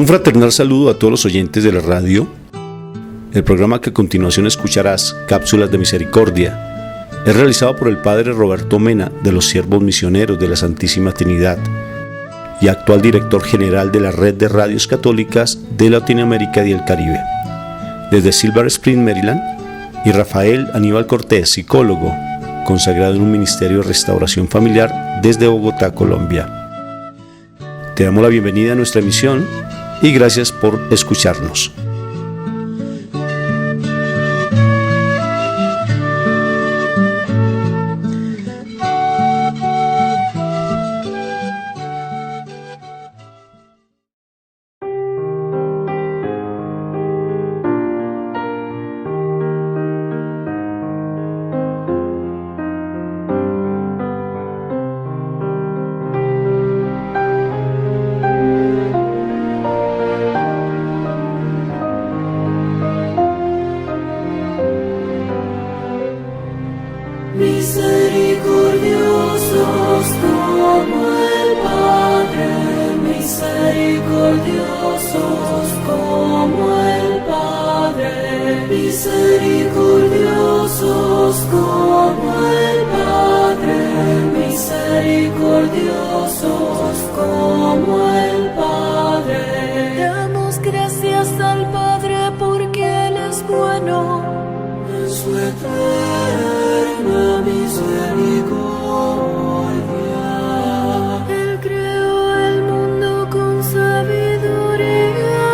fraternal saludo a todos los oyentes de la radio. El programa que a continuación escucharás, Cápsulas de Misericordia, es realizado por el Padre Roberto Mena, de los Siervos Misioneros de la Santísima Trinidad y actual director general de la Red de Radios Católicas de Latinoamérica y el Caribe. Desde Silver Spring, Maryland, y Rafael Aníbal Cortés, psicólogo, consagrado en un ministerio de restauración familiar desde Bogotá, Colombia. Te damos la bienvenida a nuestra emisión y gracias por escucharnos. Misericordiosos como el Padre, misericordiosos como el Padre, misericordiosos como el Padre, misericordiosos como el Padre. Damos gracias al Padre porque Él es bueno. En su eterna misericordia, Él creó el mundo con sabiduría.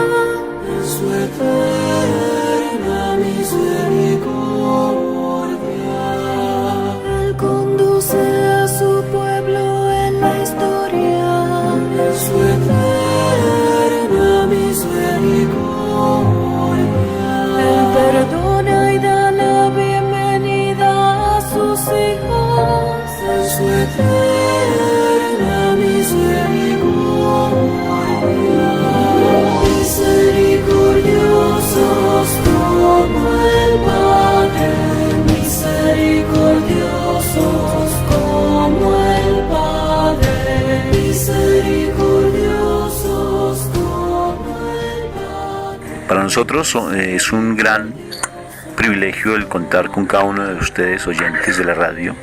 En su eterna misericordia, Él conduce a su pueblo en la historia. En su eterna misericordia, Él perdona y da la bienvenida a sus hijos. En su eterna misericordia, misericordiosos como el Padre, misericordiosos como el Padre, misericordiosos como el Padre. Para nosotros es un gran privilegio el contar con cada uno de ustedes, oyentes de la radio,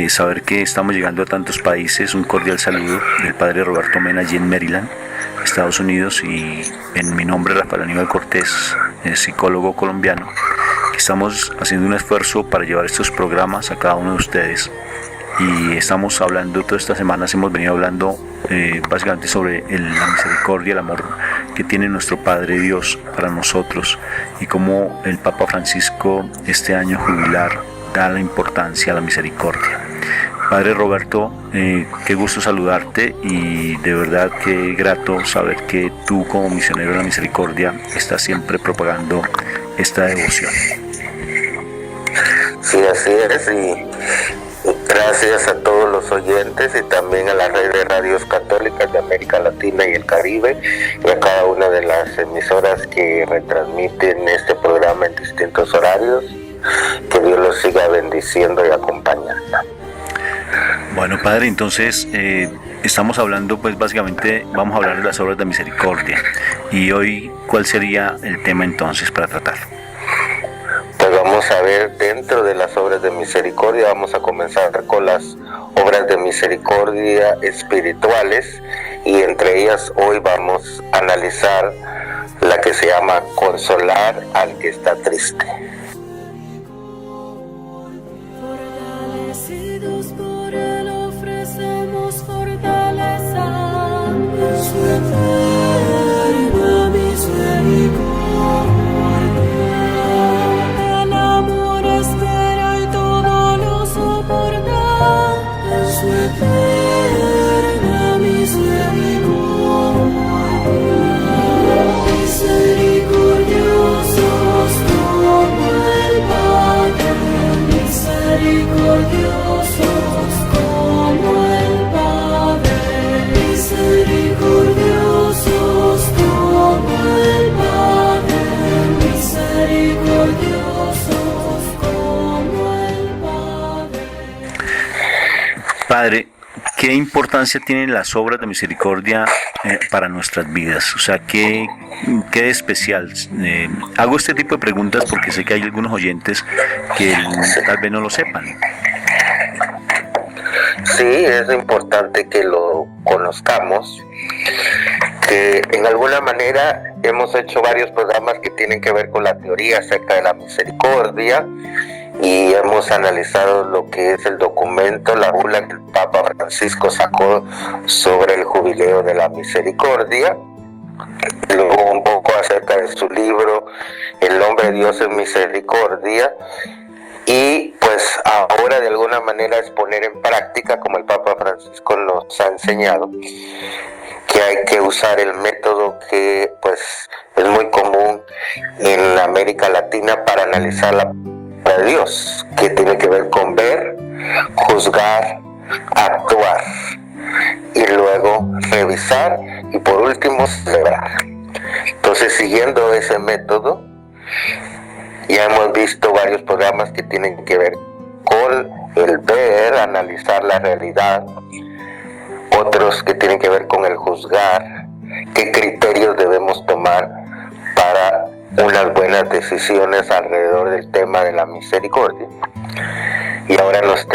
saber que estamos llegando a tantos países. Un cordial saludo del Padre Roberto Mena allí en Maryland, Estados Unidos, y en mi nombre, Rafael Aníbal Cortés, psicólogo colombiano, que estamos haciendo un esfuerzo para llevar estos programas a cada uno de ustedes. Y estamos hablando, todas estas semanas hemos venido hablando básicamente sobre la misericordia, el amor que tiene nuestro Padre Dios para nosotros, y cómo el Papa Francisco este año jubilar da la importancia a la misericordia. Padre Roberto, qué gusto saludarte, y de verdad qué grato saber que tú, como misionero de la misericordia, estás siempre propagando esta devoción. Sí, así es, y gracias a todos los oyentes y también a la red de radios católicas de América Latina y el Caribe, y a cada una de las emisoras que retransmiten este programa en distintos horarios. Que Dios los siga bendiciendo y acompañando. Bueno, Padre, entonces estamos hablando, pues básicamente vamos a hablar de las obras de misericordia. Y hoy, ¿cuál sería el tema entonces para tratar? Pues vamos a ver, dentro de las obras de misericordia, vamos a comenzar con las obras de misericordia espirituales, y entre ellas hoy vamos a analizar la que se llama consolar al que está triste. Fortalecidos por Él ofrecemos fortaleza. En su eterna misericordia, el amor espera y todo lo soporta. En su eterna misericordia, misericordiosos como el Padre, misericordiosos como el Padre, misericordiosos como el Padre, misericordiosos como el Padre. Padre, ¿qué importancia tienen las obras de misericordia para nuestras vidas? O sea, ¿qué de especial? Hago este tipo de preguntas porque sé que hay algunos oyentes que tal vez no lo sepan. Sí, es importante que lo conozcamos, que en alguna manera hemos hecho varios programas que tienen que ver con la teoría acerca de la misericordia y hemos analizado lo que es el documento, la bula que el Papa Francisco sacó sobre el jubileo de la misericordia, luego un poco acerca de su libro El nombre de Dios es misericordia. Y pues ahora de alguna manera es poner en práctica, como el Papa Francisco nos ha enseñado, que hay que usar el método que pues es muy común en América Latina para analizar la palabra de Dios, que tiene que ver con ver, juzgar, actuar y luego revisar y por último celebrar. Entonces, siguiendo ese método, ya hemos visto varios programas que tienen que ver con el ver, analizar la realidad, otros que tienen que ver con el juzgar, qué criterios debemos tomar para unas buenas decisiones alrededor del tema de la misericordia. Y ahora nos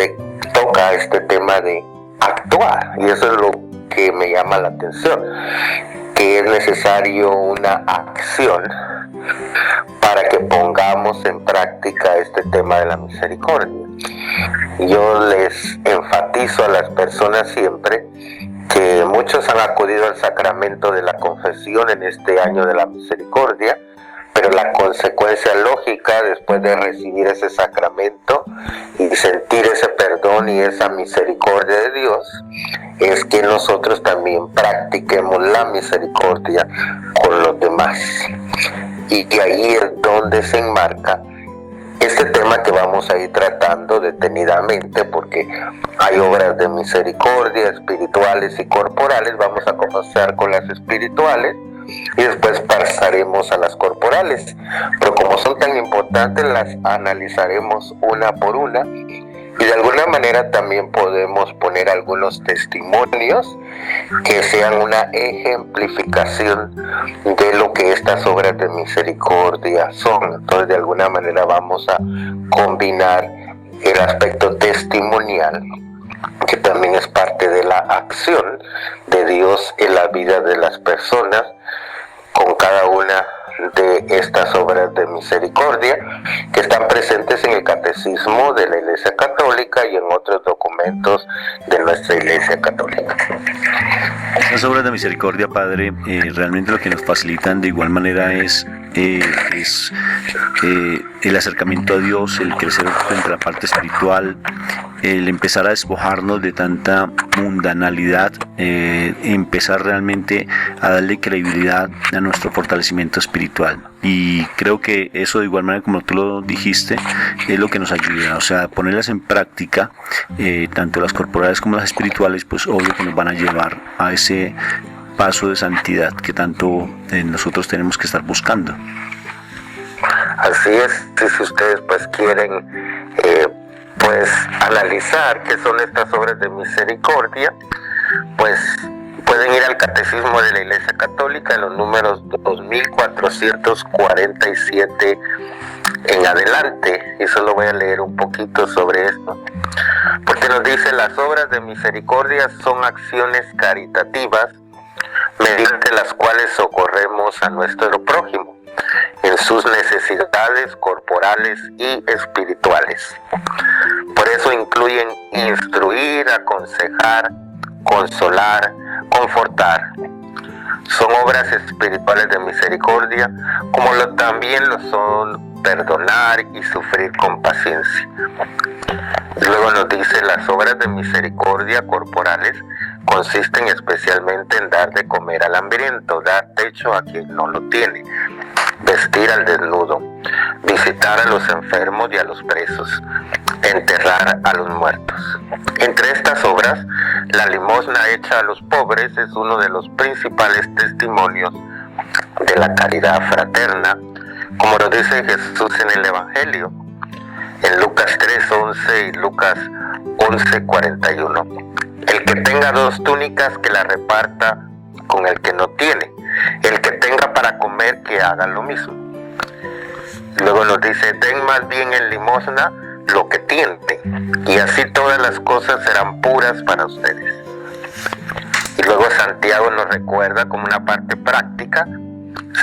toca este tema de actuar, y eso es lo que me llama la atención, que es necesario una acción para que pongamos en práctica este tema de la misericordia. Yo les enfatizo a las personas siempre que muchos han acudido al sacramento de la confesión en este año de la misericordia, pero la consecuencia lógica después de recibir ese sacramento y sentir ese perdón y esa misericordia de Dios es que nosotros también practiquemos la misericordia con los demás. Y que ahí es donde se enmarca este tema que vamos a ir tratando detenidamente, porque hay obras de misericordia espirituales y corporales. Vamos a comenzar con las espirituales y después pasaremos a las corporales, pero como son tan importantes las analizaremos una por una y de alguna manera también podemos poner algunos testimonios que sean una ejemplificación de lo que estas obras de misericordia son. Entonces de alguna manera vamos a combinar el aspecto testimonial, que también es parte de la acción de Dios en la vida de las personas, con cada una de estas obras de misericordia que están presentes en el Catecismo de la Iglesia Católica y en otros documentos de nuestra Iglesia Católica. Estas obras de misericordia, Padre, realmente lo que nos facilitan de igual manera es el acercamiento a Dios, el crecer en la parte espiritual, el empezar a despojarnos de tanta mundanalidad, empezar realmente a darle credibilidad a nuestro fortalecimiento espiritual. Y creo que eso, de igual manera como tú lo dijiste, es lo que nos ayuda, o sea, ponerlas en práctica, tanto las corporales como las espirituales, pues obvio que nos van a llevar a ese paso de santidad que tanto nosotros tenemos que estar buscando. Así es, si ustedes pues quieren pues analizar qué son estas obras de misericordia, pues pueden ir al Catecismo de la Iglesia Católica en los números 2447 en adelante, y solo voy a leer un poquito sobre esto, porque nos dice: las obras de misericordia son acciones caritativas mediante las cuales socorremos a nuestro prójimo en sus necesidades corporales y espirituales. Por eso incluyen instruir, aconsejar, consolar, confortar. Son obras espirituales de misericordia, como también lo son perdonar y sufrir con paciencia. Luego nos dice: las obras de misericordia corporales consisten especialmente en dar de comer al hambriento, dar techo a quien no lo tiene, vestir al desnudo, visitar a los enfermos y a los presos, enterrar a los muertos. Entre estas obras, la limosna hecha a los pobres es uno de los principales testimonios de la caridad fraterna, como lo dice Jesús en el Evangelio, en Lucas 3:11 y Lucas 11:41. El que tenga 2 túnicas, que la reparta con el que no tiene. El que tenga para comer, que haga lo mismo. Luego nos dice, den más bien en limosna lo que tienen, y así todas las cosas serán puras para ustedes. Y luego Santiago nos recuerda como una parte práctica,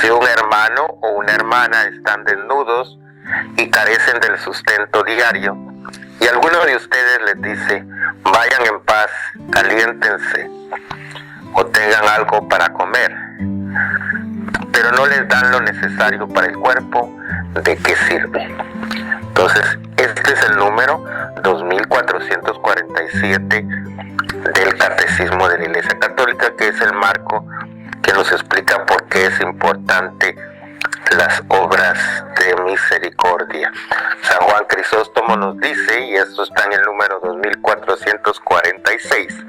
si un hermano o una hermana están desnudos y carecen del sustento diario, y alguno de ustedes les dice, vayan en paz, caliéntense, o tengan algo para comer, pero no les dan lo necesario para el cuerpo, ¿de qué sirve? Entonces, este es el número 2447 del Catecismo de la Iglesia Católica, que es el marco que nos explica por qué es importante las obras de misericordia. San Juan Crisóstomo nos dice, y esto está en el número 2446,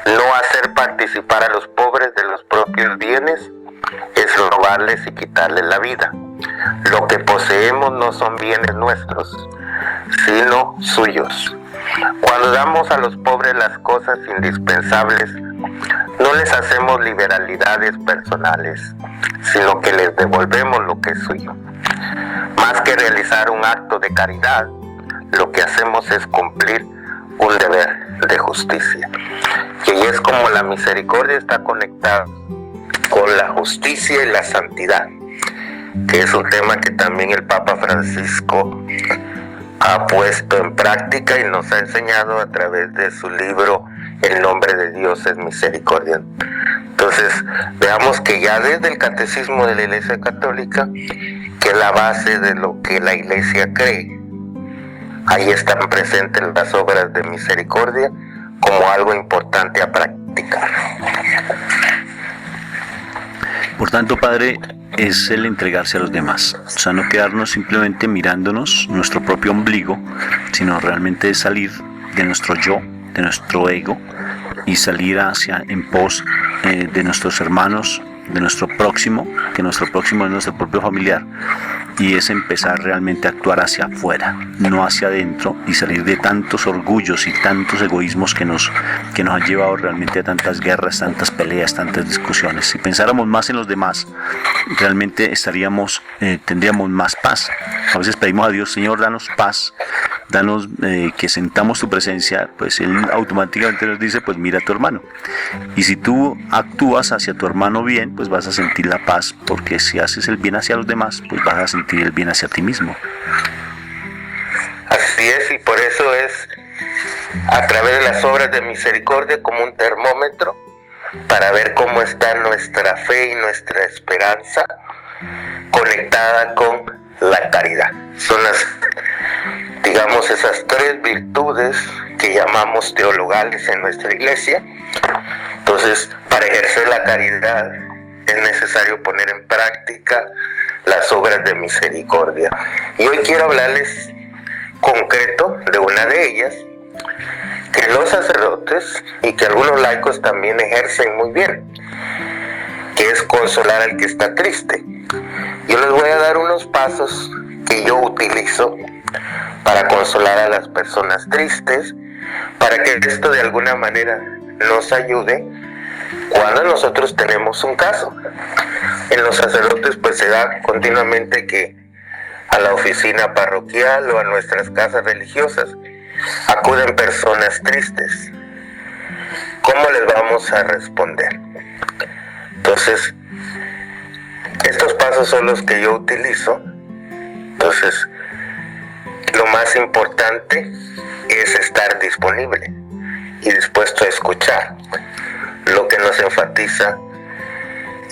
no hacer participar a los pobres de los propios bienes es robarles y quitarles la vida. Lo que poseemos no son bienes nuestros, sino suyos. Cuando damos a los pobres las cosas indispensables, no les hacemos liberalidades personales, sino que les devolvemos lo que es suyo. Más que realizar un acto de caridad, lo que hacemos es cumplir un deber de justicia. Y ahí es como la misericordia está conectada con la justicia y la santidad, que es un tema que también el Papa Francisco ha puesto en práctica y nos ha enseñado a través de su libro El nombre de Dios es misericordia. Entonces, veamos que ya desde el Catecismo de la Iglesia Católica, que es la base de lo que la Iglesia cree, ahí están presentes las obras de misericordia como algo importante a practicar. Por tanto, Padre, es el entregarse a los demás, o sea, no quedarnos simplemente mirándonos nuestro propio ombligo, sino realmente salir de nuestro yo, de nuestro ego, y salir en pos de nuestros hermanos, de nuestro próximo, que nuestro próximo es nuestro propio familiar, y es empezar realmente a actuar hacia afuera, no hacia adentro, y salir de tantos orgullos y tantos egoísmos que nos han llevado realmente a tantas guerras, tantas peleas, tantas discusiones. Si pensáramos más en los demás, realmente tendríamos más paz. A veces pedimos a Dios, Señor, danos paz, danos que sentamos tu presencia, pues Él automáticamente nos dice, pues mira a tu hermano. Y si tú actúas hacia tu hermano bien, pues vas a sentir la paz, porque si haces el bien hacia los demás, pues vas a sentir el bien hacia ti mismo. Así es, y por eso es a través de las obras de misericordia como un termómetro para ver cómo está nuestra fe y nuestra esperanza conectada con la caridad. Son esas 3 virtudes que llamamos teologales en nuestra iglesia. Entonces, para ejercer la caridad es necesario poner en práctica las obras de misericordia. Y hoy quiero hablarles concreto de una de ellas, que los sacerdotes y que algunos laicos también ejercen muy bien, que es consolar al que está triste. Yo les voy a dar unos pasos que yo utilizo para consolar a las personas tristes, para que esto de alguna manera nos ayude cuando nosotros tenemos un caso. En los sacerdotes pues se da continuamente que a la oficina parroquial o a nuestras casas religiosas acuden personas tristes. ¿Cómo les vamos a responder? Entonces, estos pasos son los que yo utilizo. Entonces, lo más importante es estar disponible y dispuesto a escuchar, lo que nos enfatiza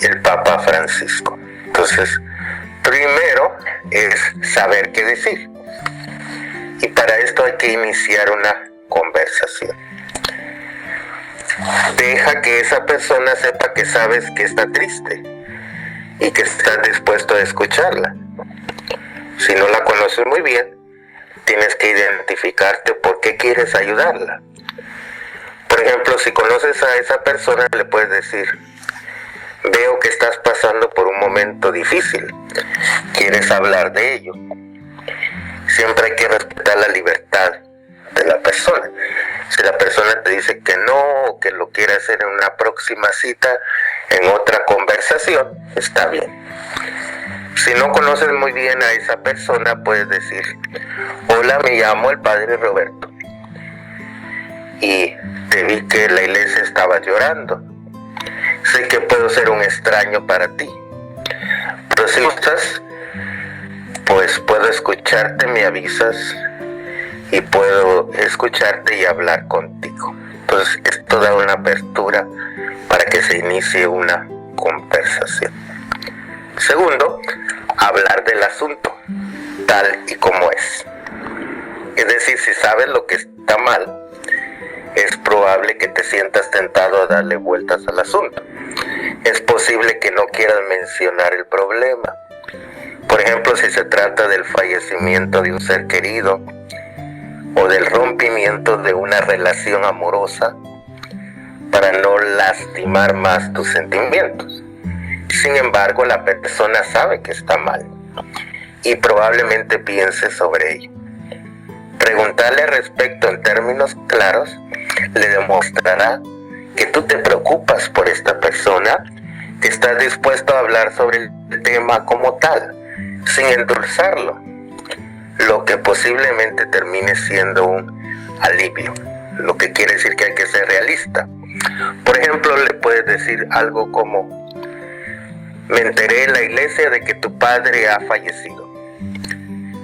el Papa Francisco. Entonces, primero es saber qué decir. Y para esto hay que iniciar una conversación. Deja que esa persona sepa que sabes que está triste y que estás dispuesto a escucharla. Si no la conoces muy bien, tienes que identificarte por qué quieres ayudarla. Por ejemplo, si conoces a esa persona, le puedes decir: veo que estás pasando por un momento difícil, ¿quieres hablar de ello? Siempre hay que respetar la libertad de la persona. Si la persona te dice que no, o que lo quiere hacer en una próxima cita, en otra conversación, está bien. Si no conoces muy bien a esa persona, puedes decir: hola, me llamo el padre Roberto y te vi que en la iglesia estabas llorando. Sé que puedo ser un extraño para ti, pero si gustas, pues puedo escucharte, me avisas y puedo escucharte y hablar contigo. Entonces esto da una apertura para que se inicie una conversación. Segundo, hablar del asunto tal y como es. Es decir, si sabes lo que está mal, es probable que te sientas tentado a darle vueltas al asunto. Es posible que no quieras mencionar el problema. Por ejemplo, si se trata del fallecimiento de un ser querido o del rompimiento de una relación amorosa, para no lastimar más tus sentimientos. Sin embargo, la persona sabe que está mal y probablemente piense sobre ello. Preguntarle al respecto en términos claros le demostrará que tú te preocupas por esta persona, que estás dispuesto a hablar sobre el tema como tal, sin endulzarlo, lo que posiblemente termine siendo un alivio, lo que quiere decir que hay que ser realista. Por ejemplo, le puedes decir algo como: me enteré en la iglesia de que tu padre ha fallecido.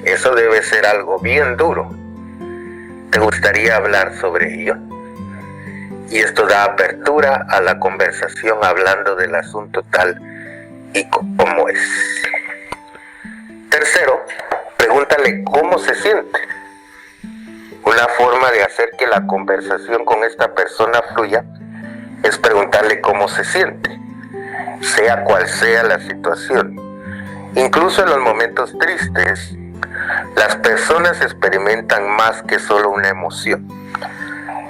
Eso debe ser algo bien duro. ¿Te gustaría hablar sobre ello? Y esto da apertura a la conversación hablando del asunto tal y como es. Tercero, pregúntale cómo se siente. Una forma de hacer que la conversación con esta persona fluya es preguntarle cómo se siente, sea cual sea la situación. Incluso en los momentos tristes, las personas experimentan más que solo una emoción.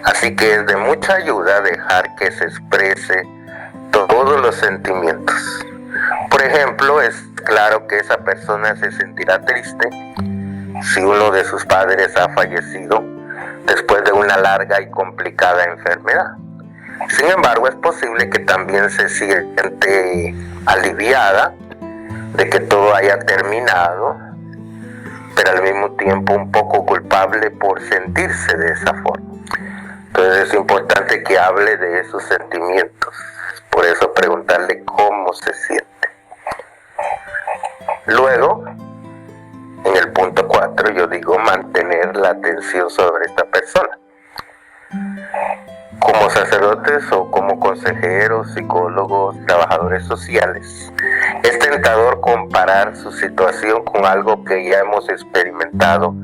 Así que es de mucha ayuda dejar que se exprese todos los sentimientos. Por ejemplo, es claro que esa persona se sentirá triste si uno de sus padres ha fallecido después de una larga y complicada enfermedad. Sin embargo, es posible que también se siente aliviada de que todo haya terminado, pero al mismo tiempo un poco culpable por sentirse de esa forma. Entonces es importante que hable de esos sentimientos. Por eso preguntarle cómo se siente. Luego, en el punto 4, yo digo mantener la atención sobre esta persona. Como sacerdotes o como consejeros, psicólogos, trabajadores sociales, es tentador comparar su situación con algo que ya hemos experimentado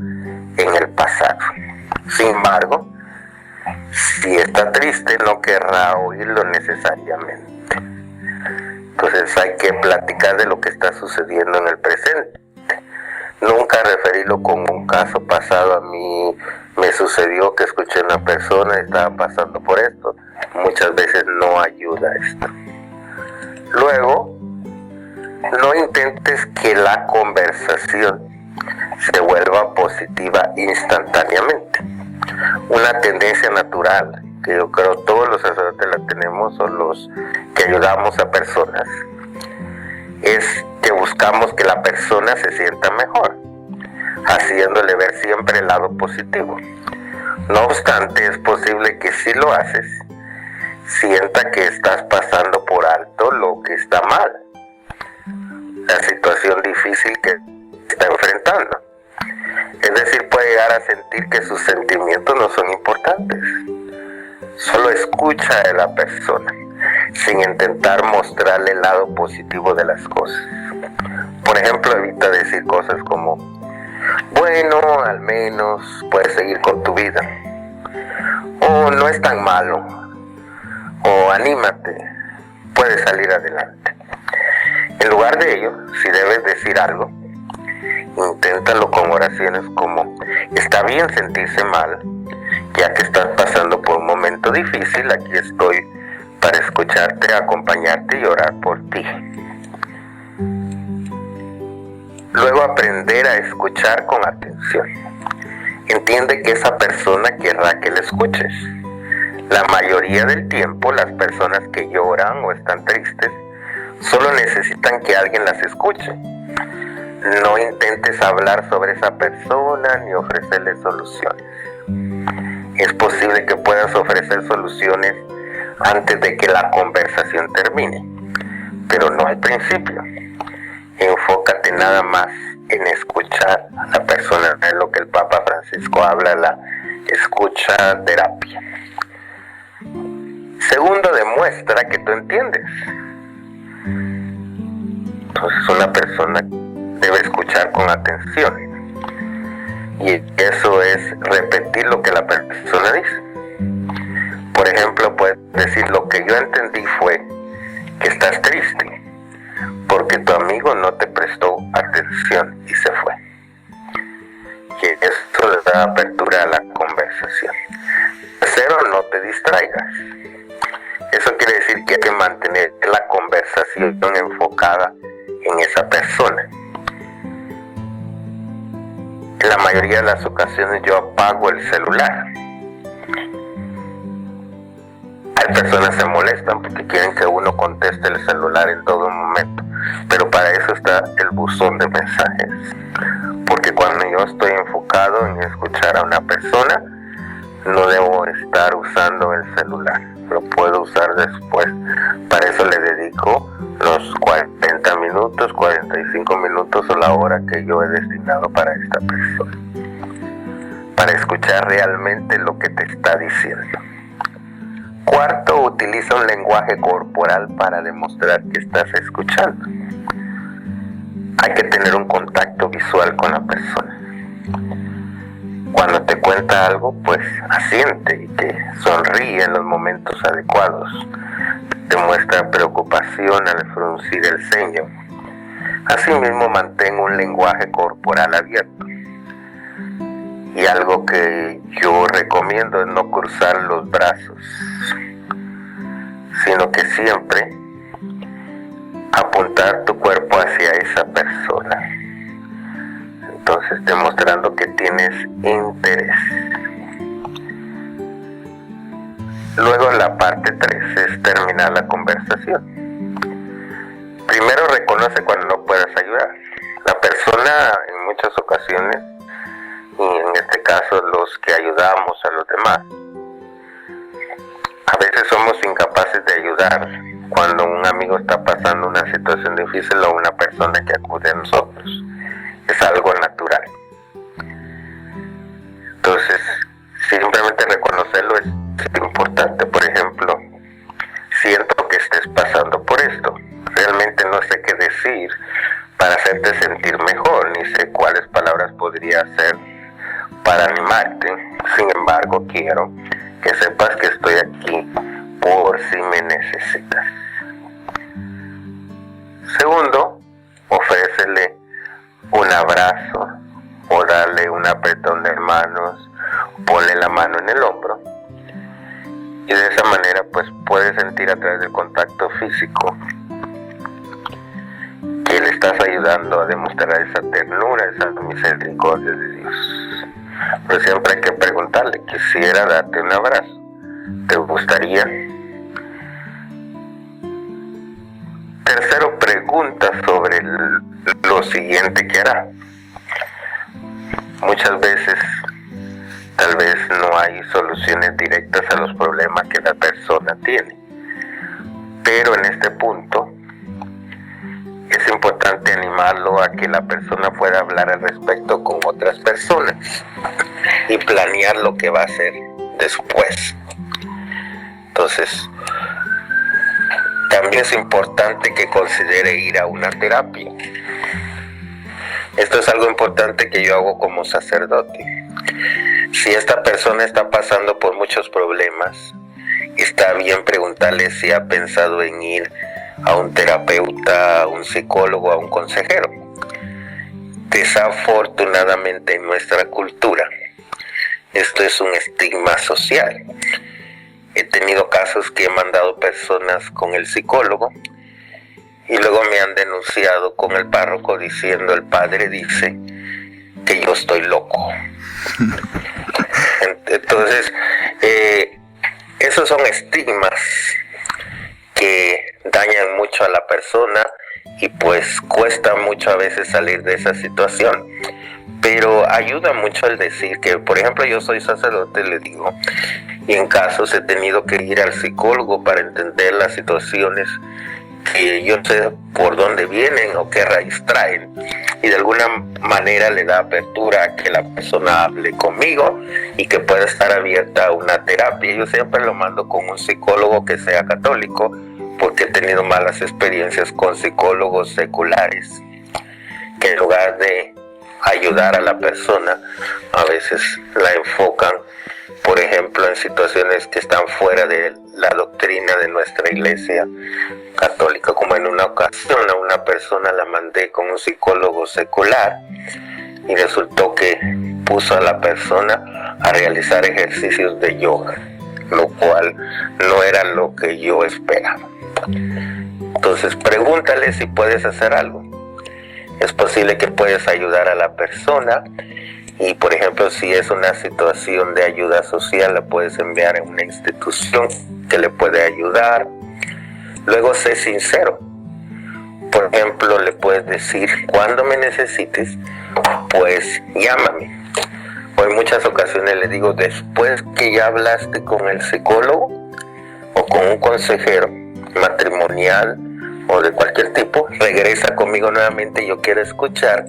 en el pasado. Sin embargo, si está triste, no querrá oírlo necesariamente. Entonces hay que platicar de lo que está sucediendo en el presente. Nunca referirlo con un caso pasado. A mí me sucedió que escuché a una persona que estaba pasando por esto. Muchas veces no ayuda esto. Luego, no intentes que la conversación se vuelva positiva instantáneamente. Una tendencia natural, que yo creo todos los sacerdotes la tenemos, o los que ayudamos a personas, es que buscamos que la persona se sienta mejor, haciéndole ver siempre el lado positivo. No obstante, es posible que si lo haces, sienta que estás pasando por alto lo que está mal, la situación difícil que está enfrentando. Es decir, puede llegar a sentir que sus sentimientos no son importantes. Solo escucha a la persona, sin intentar mostrarle el lado positivo de las cosas. Por ejemplo, evita decir cosas como: bueno, al menos puedes seguir con tu vida, o no es tan malo, o anímate, puedes salir adelante. En lugar de ello, si debes decir algo, inténtalo con oraciones como: está bien sentirse mal, ya que estás pasando por un momento difícil, aquí estoy para escucharte, acompañarte y orar por ti. Luego, aprender a escuchar con atención. entiende que esa persona querrá que le escuches. La mayoría del tiempo las personas que lloran o están tristes solo necesitan que alguien las escuche. No intentes hablar sobre esa persona ni ofrecerle soluciones. Es posible que puedas ofrecer soluciones antes de que la conversación termine, pero no al principio. Enfócate nada más en escuchar a la persona. Es lo que el Papa Francisco habla, la escucha terapia. Segundo, demuestra que tú entiendes. Entonces una persona debe escuchar con atención. Y eso es repetir lo que la persona dice. Por ejemplo, puedes decir: lo que yo entendí fue que estás triste porque tu amigo no te prestó atención y se fue. Y esto le da apertura a la conversación. Tercero, no te distraigas. Eso quiere decir que hay que mantener la conversación enfocada en esa persona. En la mayoría de las ocasiones yo apago el celular. Hay personas que se molestan porque quieren que uno conteste el celular en todo momento, pero para eso está el buzón de mensajes. Porque cuando yo estoy enfocado en escuchar a una persona, no debo estar usando el celular. Lo puedo usar después. Para eso le dedico los 40 minutos, 45 minutos o la hora que yo he destinado para esta persona, para escuchar realmente lo que te está diciendo. Cuarto, utiliza un lenguaje corporal para demostrar que estás escuchando. Hay que tener un contacto visual con la persona. Cuando te cuenta algo, pues asiente y te sonríe en los momentos adecuados. Te muestra preocupación al fruncir el ceño. Asimismo, mantén un lenguaje corporal abierto. Y algo que yo recomiendo es no cruzar los brazos, sino que siempre apuntar tu cuerpo hacia esa persona. Entonces, demostrando que tienes interés. Luego, la parte 3 es terminar la conversación. Primero, reconoce cuando no puedas ayudar. La persona, en muchas ocasiones, y en este caso los que ayudamos a los demás, a veces somos incapaces de ayudar cuando un amigo está pasando una situación difícil o una persona que acude a nosotros. Es algo natural. Entonces, simplemente reconocerlo es importante. Por ejemplo, siento que estés pasando por esto. Realmente no sé qué decir para hacerte sentir mejor, ni sé cuáles palabras podría hacer para animarte. Sin embargo, quiero que sepas que estoy aquí por si me necesitas. Segundo, ofrécele un abrazo o darle un apretón de manos, ponle la mano en el hombro. Y de esa manera pues puedes sentir a través del contacto físico que le estás ayudando a demostrar esa ternura, esa misericordia de Dios. Pero siempre hay que preguntarle: quisiera darte un abrazo, ¿te gustaría? Tercero, pregunta sobre lo siguiente que hará. Muchas veces tal vez no hay soluciones directas a los problemas que la persona tiene, pero en este punto es importante animarlo a que la persona pueda hablar al respecto con otras personas y planear lo que va a hacer después. Entonces, también es importante que considere ir a una terapia. Esto es algo importante que yo hago como sacerdote. Si esta persona está pasando por muchos problemas, está bien preguntarle si ha pensado en ir a un terapeuta, a un psicólogo, a un consejero. Desafortunadamente en nuestra cultura, esto es un estigma social. He tenido casos que he mandado personas con el psicólogo y luego me han denunciado con el párroco diciendo: el padre dice que yo estoy loco. Entonces, esos son estigmas que dañan mucho a la persona y pues cuesta mucho a veces salir de esa situación. Pero ayuda mucho el decir que, por ejemplo, yo soy sacerdote, le digo, y en casos he tenido que ir al psicólogo para entender las situaciones que yo sé por dónde vienen o qué raíz traen, y de alguna manera le da apertura a que la persona hable conmigo y que pueda estar abierta a una terapia. Yo siempre lo mando con un psicólogo que sea católico, porque he tenido malas experiencias con psicólogos seculares que en lugar de ayudar a la persona a veces la enfocan, por ejemplo, en situaciones que están fuera de la doctrina de nuestra iglesia católica. Como en una ocasión a una persona la mandé con un psicólogo secular y resultó que puso a la persona a realizar ejercicios de yoga, lo cual no era lo que yo esperaba. Entonces pregúntale si puedes hacer algo. Es posible que puedes ayudar a la persona y, por ejemplo, si es una situación de ayuda social, la puedes enviar a una institución que le puede ayudar. Luego, sé sincero. Por ejemplo, le puedes decir, cuando me necesites, pues llámame. O en muchas ocasiones le digo, después que ya hablaste con el psicólogo o con un consejero matrimonial o de cualquier tipo, regresa conmigo nuevamente. Yo quiero escuchar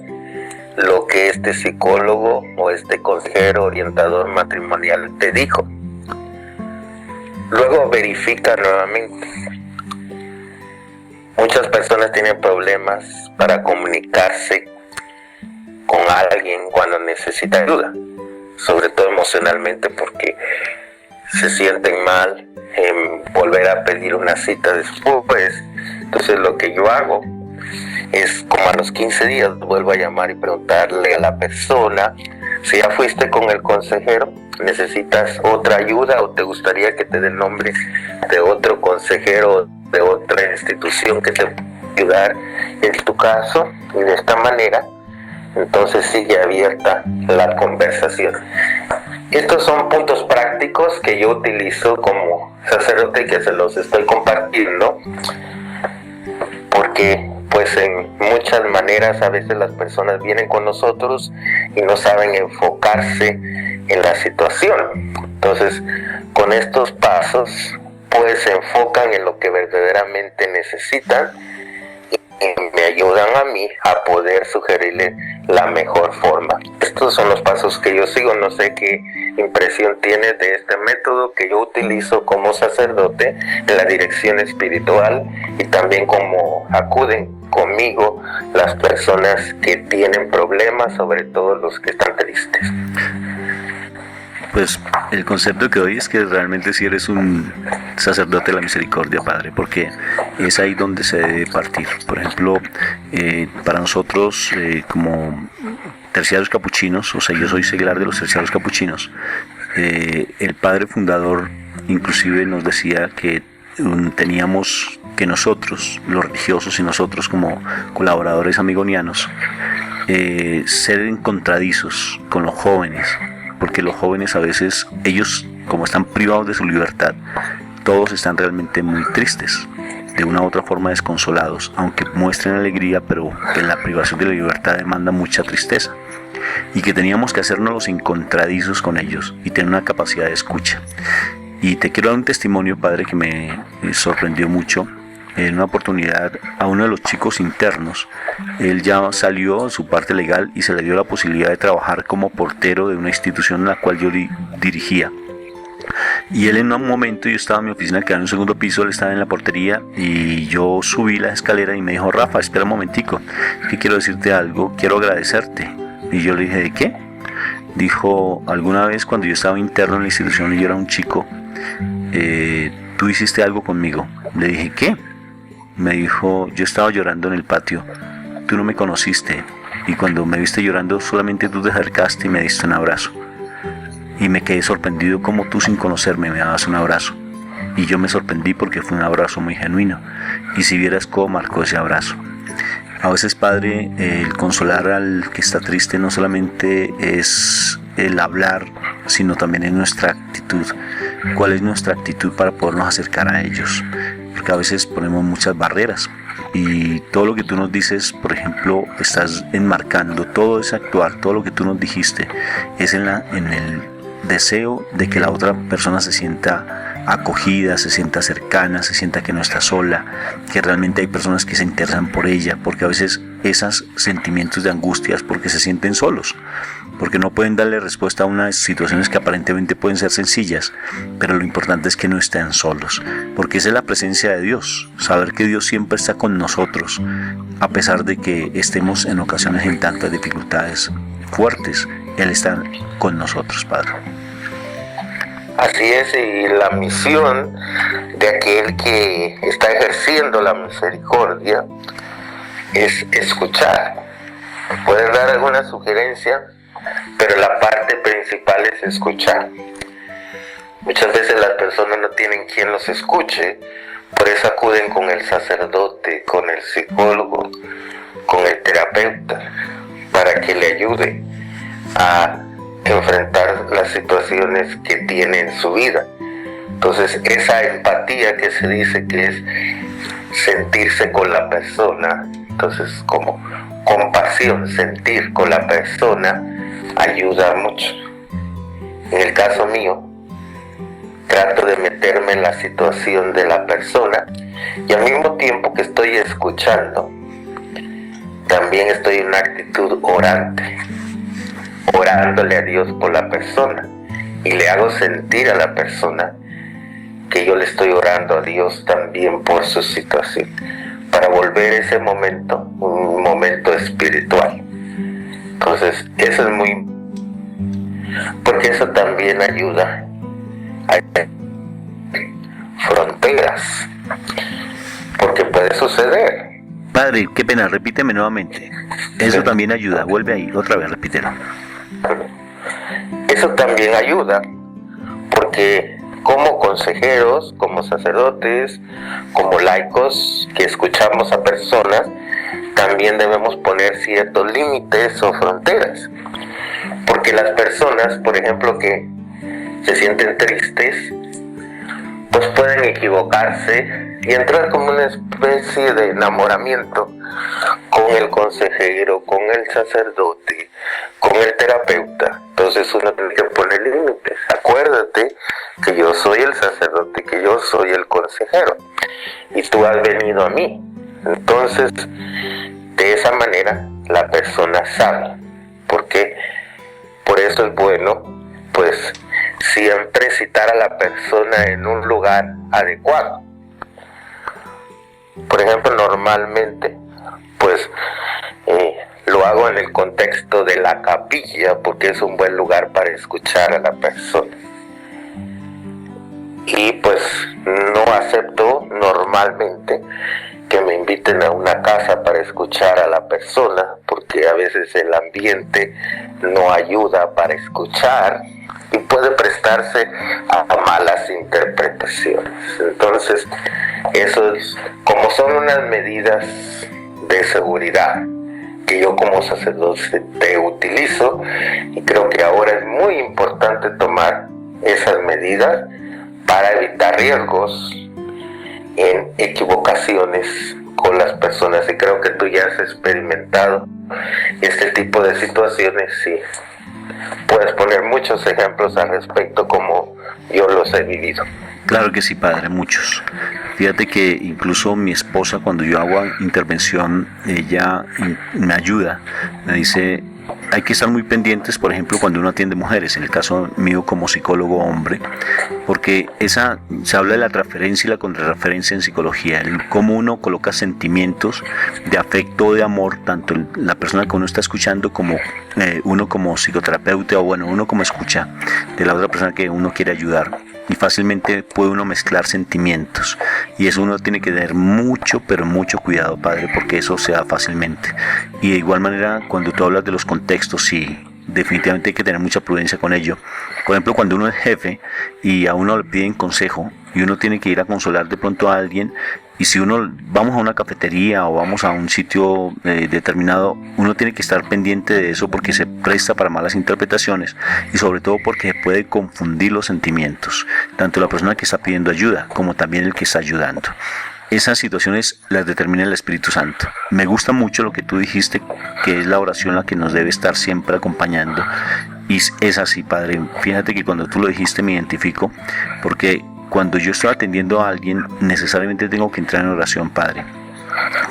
lo que este psicólogo o este consejero orientador matrimonial te dijo. Luego verifica nuevamente. Muchas personas tienen problemas para comunicarse con alguien cuando necesita ayuda, sobre todo emocionalmente, porque se sienten mal en volver a pedir una cita después. Entonces lo que yo hago es, como a los 15 días, vuelvo a llamar y preguntarle a la persona si ya fuiste con el consejero, necesitas otra ayuda o te gustaría que te dé el nombre de otro consejero de otra institución que te pueda ayudar en tu caso, y de esta manera entonces sigue abierta la conversación. Estos son puntos prácticos que yo utilizo como sacerdote y que se los estoy compartiendo, porque pues en muchas maneras a veces las personas vienen con nosotros y no saben enfocarse en la situación. Entonces, con estos pasos pues se enfocan en lo que verdaderamente necesitan y me ayudan a mí a poder sugerirle la mejor forma. Estos son los pasos que yo sigo. No sé qué impresión tienes de este método que yo utilizo como sacerdote en la dirección espiritual, y también como acuden conmigo las personas que tienen problemas, sobre todo los que están tristes. Pues el concepto que doy es que realmente si eres un sacerdote de la misericordia, Padre, porque es ahí donde se debe partir. Por ejemplo, para nosotros como terciarios capuchinos, o sea, yo soy seglar de los terciarios capuchinos, el padre fundador inclusive nos decía que teníamos que nosotros, los religiosos y nosotros como colaboradores amigonianos, ser encontradizos con los jóvenes, porque los jóvenes a veces, ellos como están privados de su libertad, todos están realmente muy tristes, de una u otra forma desconsolados, aunque muestren alegría, pero en la privación de la libertad demanda mucha tristeza, y que teníamos que hacernos los encontradizos con ellos y tener una capacidad de escucha. Y te quiero dar un testimonio, Padre, que me sorprendió mucho. En una oportunidad a uno de los chicos internos, él ya salió de su parte legal y se le dio la posibilidad de trabajar como portero de una institución en la cual yo dirigía. Y él, en un momento, yo estaba en mi oficina que era en un segundo piso, él estaba en la portería y yo subí la escalera y me dijo: Rafa, espera un momentico, que quiero decirte algo, quiero agradecerte. Y yo le dije: ¿de qué? Dijo: alguna vez cuando yo estaba interno en la institución y yo era un chico, tú hiciste algo conmigo. Le dije: ¿qué? Me dijo: yo estaba llorando en el patio, tú no me conociste, y cuando me viste llorando solamente tú te acercaste y me diste un abrazo, y me quedé sorprendido como tú, sin conocerme, me dabas un abrazo, y yo me sorprendí porque fue un abrazo muy genuino, y si vieras cómo marcó ese abrazo. A veces, Padre, el consolar al que está triste no solamente es el hablar sino también en nuestra actitud. ¿Cuál es nuestra actitud para podernos acercar a ellos? Porque a veces ponemos muchas barreras y todo lo que tú nos dices, por ejemplo, estás enmarcando todo ese actuar, todo lo que tú nos dijiste es en el deseo de que la otra persona se sienta acogida, se sienta cercana, se sienta que no está sola, que realmente hay personas que se interesan por ella, porque a veces esos sentimientos de angustias porque se sienten solos, porque no pueden darle respuesta a unas situaciones que aparentemente pueden ser sencillas, pero lo importante es que no estén solos, porque esa es la presencia de Dios, saber que Dios siempre está con nosotros, a pesar de que estemos en ocasiones en tantas dificultades fuertes, Él está con nosotros, Padre. Así es, y la misión de aquel que está ejerciendo la misericordia es escuchar. Pueden dar alguna sugerencia, pero la parte principal es escuchar. Muchas veces las personas no tienen quien los escuche, por eso acuden con el sacerdote, con el psicólogo, con el terapeuta, para que le ayude a enfrentar las situaciones que tiene en su vida. Entonces, esa empatía que se dice que es sentirse con la persona, entonces como compasión, sentir con la persona, ayuda mucho. En el caso mío, trato de meterme en la situación de la persona y al mismo tiempo que estoy escuchando, también estoy en una actitud orante, orándole a Dios por la persona, y le hago sentir a la persona que yo le estoy orando a Dios también por su situación, para volver ese momento un momento espiritual. Entonces eso es muy, porque eso también ayuda a fronteras, porque puede suceder. Padre, qué pena, repíteme nuevamente. Eso también ayuda, vuelve ahí, otra vez, repítelo. Eso también ayuda, porque como consejeros, como sacerdotes, como laicos que escuchamos a personas, también debemos poner ciertos límites o fronteras. Porque las personas, por ejemplo, que se sienten tristes, pues pueden equivocarse y entrar como una especie de enamoramiento con el consejero, con el sacerdote, con el terapeuta. Entonces uno tiene que poner límites. Acuérdate que yo soy el sacerdote, que yo soy el consejero y tú has venido a mí. Entonces, de esa manera la persona sabe, porque por eso es bueno, pues, siempre citar a la persona en un lugar adecuado. Por ejemplo, normalmente, pues, lo hago en el contexto de la capilla, porque es un buen lugar para escuchar a la persona. Y pues no acepto normalmente que me inviten a una casa para escuchar a la persona, porque a veces el ambiente no ayuda para escuchar y puede prestarse a malas interpretaciones. Entonces, eso es, como son unas medidas de seguridad que yo como sacerdote te utilizo, y creo que ahora es muy importante tomar esas medidas para evitar riesgos en equivocaciones con las personas, y creo que tú ya has experimentado este tipo de situaciones y puedes poner muchos ejemplos al respecto como yo los he vivido. Claro que sí, Padre, muchos. Fíjate que incluso mi esposa, cuando yo hago intervención, ella me ayuda, me dice, hay que estar muy pendientes, por ejemplo, cuando uno atiende mujeres, en el caso mío como psicólogo hombre, porque se habla de la transferencia y la contrarreferencia en psicología, el cómo uno coloca sentimientos de afecto o de amor, tanto la persona que uno está escuchando como uno como psicoterapeuta, o bueno, uno como escucha de la otra persona que uno quiere ayudar. Y fácilmente puede uno mezclar sentimientos, y eso uno tiene que tener mucho, pero mucho cuidado, Padre, porque eso se da fácilmente. Y de igual manera, cuando tú hablas de los contextos, sí, definitivamente hay que tener mucha prudencia con ello. Por ejemplo, cuando uno es jefe y a uno le piden consejo y uno tiene que ir a consolar de pronto a alguien, Y si uno vamos a una cafetería o vamos a un sitio determinado, uno tiene que estar pendiente de eso porque se presta para malas interpretaciones y sobre todo porque se puede confundir los sentimientos, tanto la persona que está pidiendo ayuda como también el que está ayudando. Esas situaciones las determina el Espíritu Santo. Me gusta mucho lo que tú dijiste, que es la oración la que nos debe estar siempre acompañando. Y es así, Padre. Fíjate que cuando tú lo dijiste me identifico, porque cuando yo estoy atendiendo a alguien, necesariamente tengo que entrar en oración, Padre.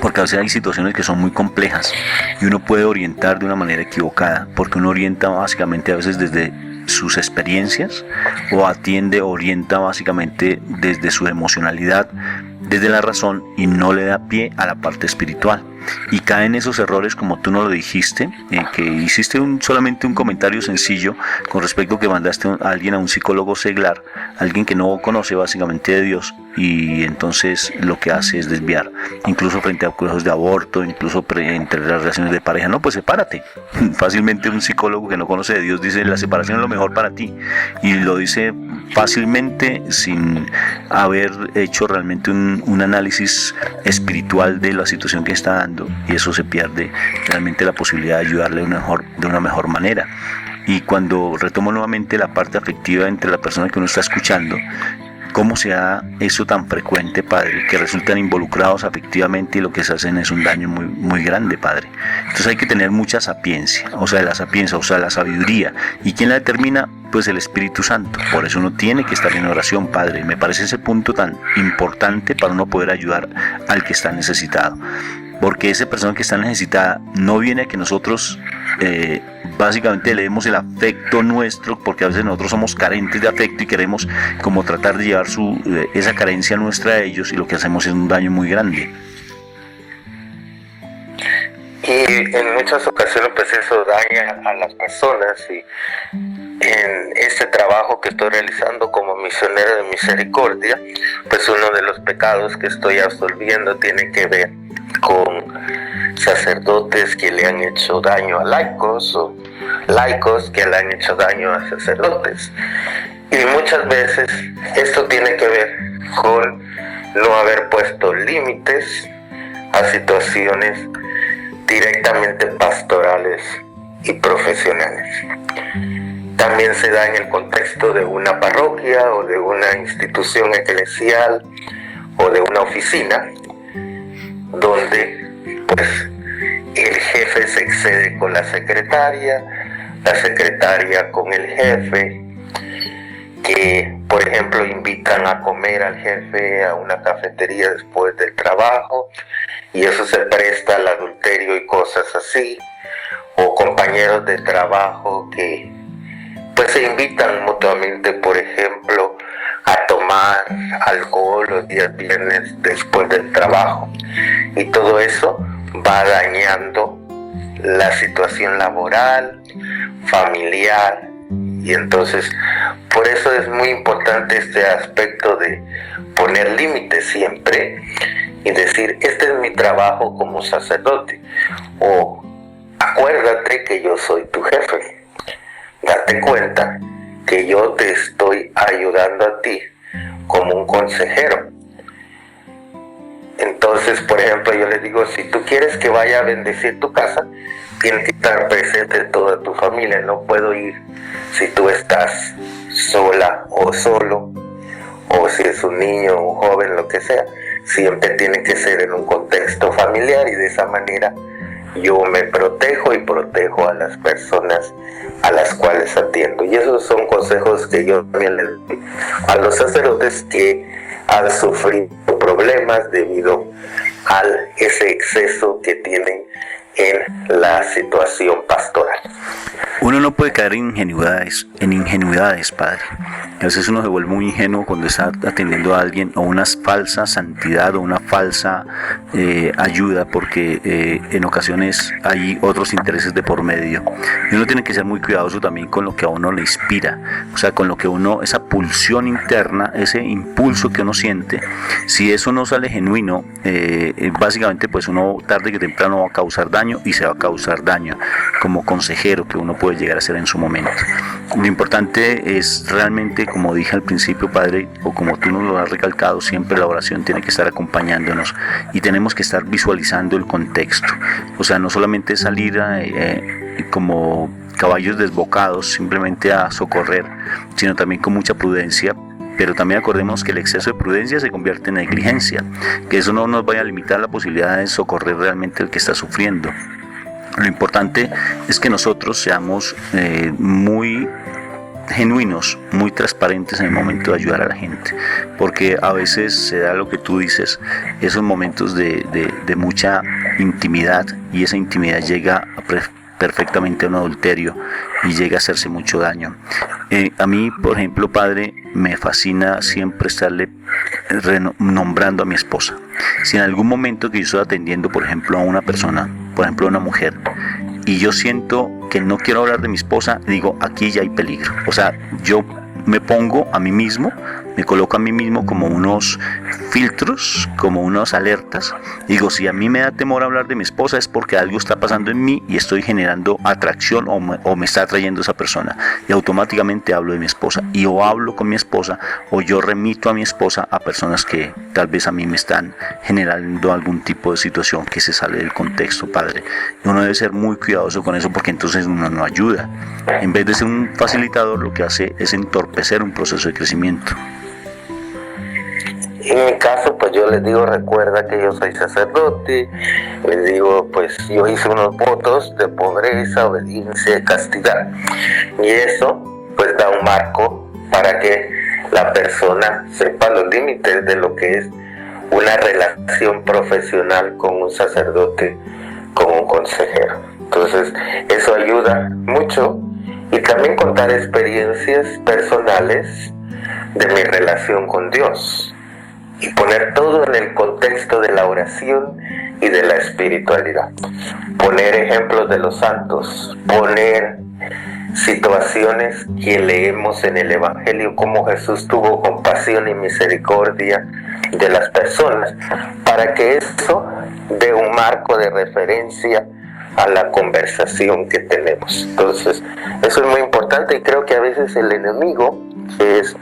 Porque a veces hay situaciones que son muy complejas y uno puede orientar de una manera equivocada, porque uno orienta básicamente a veces desde sus experiencias o orienta básicamente desde su emocionalidad, desde la razón, y no le da pie a la parte espiritual. Y cae en esos errores como tú no lo dijiste, que hiciste solamente un comentario sencillo con respecto a que mandaste a alguien a un psicólogo seglar, alguien que no conoce básicamente de Dios, y entonces lo que hace es desviar, incluso frente a casos de aborto, incluso entre las relaciones de pareja. No, pues sepárate. Fácilmente un psicólogo que no conoce de Dios dice la separación es lo mejor para ti, y lo dice fácilmente sin haber hecho realmente un análisis espiritual de la situación que está dando, y eso se pierde realmente la posibilidad de ayudarle de una mejor manera. Y cuando retomo nuevamente la parte afectiva entre la persona que uno está escuchando, ¿cómo se da eso tan frecuente, Padre? Que resultan involucrados afectivamente y lo que se hacen es un daño muy, muy grande, Padre. Entonces hay que tener mucha sapiencia, la sabiduría. ¿Y quién la determina? Pues el Espíritu Santo. Por eso uno tiene que estar en oración, Padre. Me parece ese punto tan importante para uno poder ayudar al que está necesitado. Porque esa persona que está necesitada no viene a que nosotros básicamente le demos el afecto nuestro, porque a veces nosotros somos carentes de afecto y queremos como tratar de llevar esa carencia nuestra a ellos, y lo que hacemos es un daño muy grande. Y en muchas ocasiones pues eso daña a las personas, y en este trabajo que estoy realizando como misionero de misericordia, pues uno de los pecados que estoy absolviendo tiene que ver con sacerdotes que le han hecho daño a laicos, o laicos que le han hecho daño a sacerdotes. Y muchas veces esto tiene que ver con no haber puesto límites a situaciones directamente pastorales y profesionales. También se da en el contexto de una parroquia o de una institución eclesial o de una oficina, donde pues el jefe se excede con la secretaria con el jefe, que por ejemplo invitan a comer al jefe a una cafetería después del trabajo, y eso se presta al adulterio y cosas así, o compañeros de trabajo que pues se invitan mutuamente, por ejemplo, a tomar alcohol los días viernes después del trabajo, y todo eso va dañando la situación laboral, familiar. Y entonces por eso es muy importante este aspecto de poner límites siempre y decir, este es mi trabajo como sacerdote, o acuérdate que yo soy tu jefe, date cuenta que yo te estoy ayudando a ti como un consejero. Entonces, por ejemplo, yo les digo, si tú quieres que vaya a bendecir tu casa, tiene que estar presente toda tu familia. No puedo ir si tú estás sola o solo, o si es un niño, un joven, lo que sea. Siempre tiene que ser en un contexto familiar, y de esa manera yo me protejo y protejo a las personas a las cuales atiendo. Y esos son consejos que yo también les doy a los sacerdotes que han sufrido problemas debido a ese exceso que tienen en la situación pastoral. Uno no puede caer en ingenuidades, Padre. A veces uno se vuelve muy ingenuo cuando está atendiendo a alguien, o una falsa santidad o una falsa ayuda, porque en ocasiones hay otros intereses de por medio. Y uno tiene que ser muy cuidadoso también con lo que a uno le inspira, o sea, con lo que esa pulsión interna, ese impulso que uno siente. Si eso no sale genuino, básicamente pues uno tarde que temprano va a causar daño, y se va a causar daño como consejero que uno puede llegar a ser en su momento. Lo importante es realmente, como dije al principio, Padre, o como tú nos lo has recalcado, siempre la oración tiene que estar acompañándonos y tenemos que estar visualizando el contexto. O sea, no solamente salir como caballos desbocados simplemente a socorrer, sino también con mucha prudencia. Pero también acordemos que el exceso de prudencia se convierte en negligencia, que eso no nos vaya a limitar la posibilidad de socorrer realmente al que está sufriendo. Lo importante es que nosotros seamos muy genuinos, muy transparentes en el momento de ayudar a la gente, porque a veces se da lo que tú dices, esos momentos de mucha intimidad, y esa intimidad llega perfectamente a un adulterio y llega a hacerse mucho daño. A mí, por ejemplo, Padre, me fascina siempre estarle nombrando a mi esposa. Si en algún momento que yo estoy atendiendo, por ejemplo, a una persona, por ejemplo a una mujer, y yo siento que no quiero hablar de mi esposa, digo, aquí ya hay peligro. O sea, yo me pongo a mí mismo, me coloco a mí mismo como unos filtros, como unas alertas. Digo, si a mí me da temor hablar de mi esposa es porque algo está pasando en mí y estoy generando atracción o me está atrayendo esa persona. Y automáticamente hablo de mi esposa. Y o hablo con mi esposa o yo remito a mi esposa a personas que tal vez a mí me están generando algún tipo de situación que se sale del contexto, Padre. Y uno debe ser muy cuidadoso con eso porque entonces uno no ayuda. En vez de ser un facilitador, lo que hace es entorpecer un proceso de crecimiento. En mi caso, pues yo les digo, recuerda que yo soy sacerdote, les digo, pues yo hice unos votos de pobreza, obediencia y castidad. Y eso, pues da un marco para que la persona sepa los límites de lo que es una relación profesional con un sacerdote, con un consejero. Entonces, eso ayuda mucho. Y también contar experiencias personales de mi relación con Dios. Y poner todo en el contexto de la oración y de la espiritualidad. Poner ejemplos de los santos, poner situaciones que leemos en el Evangelio, como Jesús tuvo compasión y misericordia de las personas, para que eso dé un marco de referencia a la conversación que tenemos. Entonces, eso es muy importante y creo que a veces el enemigo es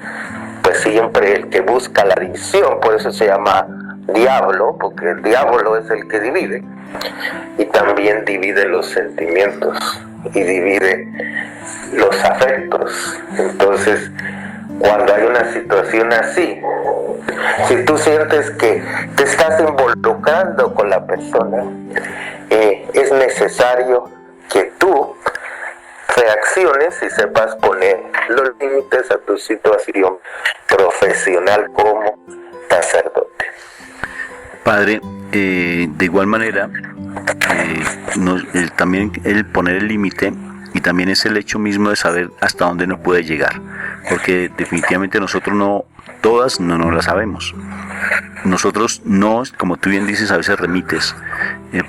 pues siempre el que busca la división, por eso se llama diablo, porque el diablo es el que divide y también divide los sentimientos y divide los afectos. Entonces, cuando hay una situación así, si tú sientes que te estás involucrando con la persona, es necesario que tú reacciones y sepas poner los límites a tu situación profesional como sacerdote. Padre, de igual manera, también el poner el límite y también es el hecho mismo de saber hasta dónde nos puede llegar, porque definitivamente nosotros todas no nos la sabemos. Nosotros no, como tú bien dices, a veces remites,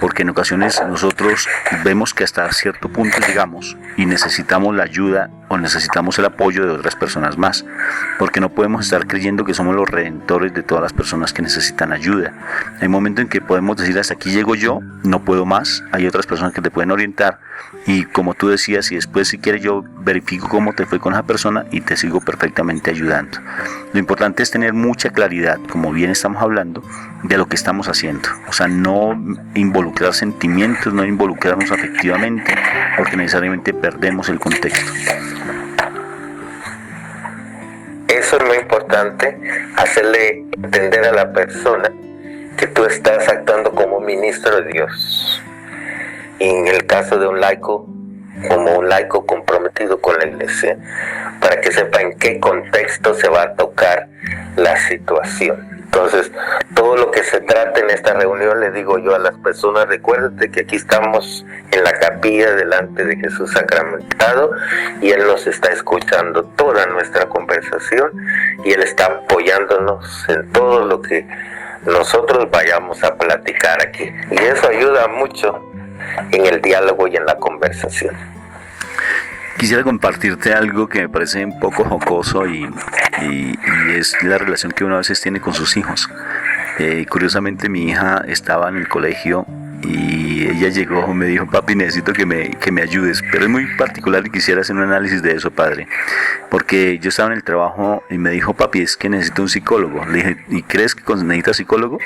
porque en ocasiones nosotros vemos que hasta cierto punto llegamos y necesitamos la ayuda o necesitamos el apoyo de otras personas más, porque no podemos estar creyendo que somos los redentores de todas las personas que necesitan ayuda. Hay momentos en que podemos decir, hasta aquí llego yo, no puedo más. Hay otras personas que te pueden orientar y, como tú decías, y después si quieres yo verifico cómo te fue con esa persona y te sigo perfectamente ayudando. Lo importante es tener mucha claridad, como bien estamos hablando, de lo que estamos haciendo. O sea, no involucrar sentimientos, no involucrarnos afectivamente, porque necesariamente perdemos el contexto. Eso es muy importante, hacerle entender a la persona que tú estás actuando como ministro de Dios. Y en el caso de un laico, como un laico comprometido con la iglesia, para que sepa en qué contexto se va a tocar la situación. Entonces, todo lo que se trata en esta reunión, le digo yo a las personas, recuérdate que aquí estamos en la capilla delante de Jesús sacramentado y Él nos está escuchando toda nuestra conversación y Él está apoyándonos en todo lo que nosotros vayamos a platicar aquí. Y eso ayuda mucho en el diálogo y en la conversación. Quisiera compartirte algo que me parece un poco jocoso y es la relación que uno a veces tiene con sus hijos. Curiosamente mi hija estaba en el colegio y ella llegó, me dijo, papi, necesito que me ayudes, pero es muy particular y quisiera hacer un análisis de eso, padre, porque yo estaba en el trabajo y me dijo, papi, es que necesito un psicólogo. Le dije, ¿y crees que necesitas psicólogo?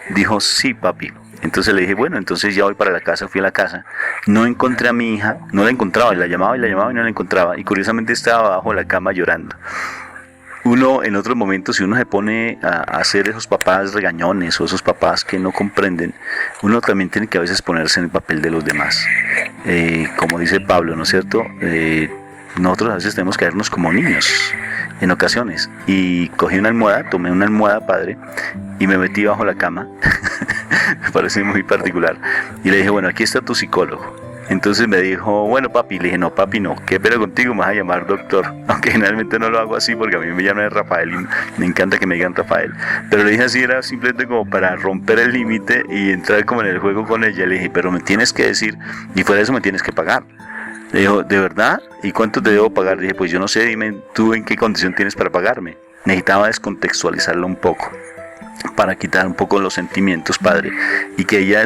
Dijo, sí, papi. Entonces le dije, bueno, entonces ya voy para la casa. Fui a la casa, no encontré a mi hija, no la encontraba, y la llamaba y no la encontraba, y curiosamente estaba abajo de la cama llorando. Uno en otros momentos, si uno se pone a hacer esos papás regañones o esos papás que no comprenden, uno también tiene que a veces ponerse en el papel de los demás. Como dice Pablo, ¿no es cierto? Nosotros a veces tenemos que vernos como niños en ocasiones. Y cogí una almohada, tomé una almohada, padre, y me metí bajo la cama. Me parece muy particular. Y le dije, bueno, aquí está tu psicólogo. Entonces me dijo, bueno, papi. Le dije, no, papi, no, qué pena contigo, me vas a llamar doctor. Aunque generalmente no lo hago así porque a mí me llaman Rafael y me encanta que me digan Rafael. Pero le dije así, era simplemente como para romper el límite y entrar como en el juego con ella. Le dije, pero me tienes que decir, y fuera de eso me tienes que pagar. Le dijo, ¿de verdad? ¿Y cuánto te debo pagar? Le dije, pues yo no sé, dime tú en qué condición tienes para pagarme. Necesitaba descontextualizarlo un poco, para quitar un poco los sentimientos, padre, y que ella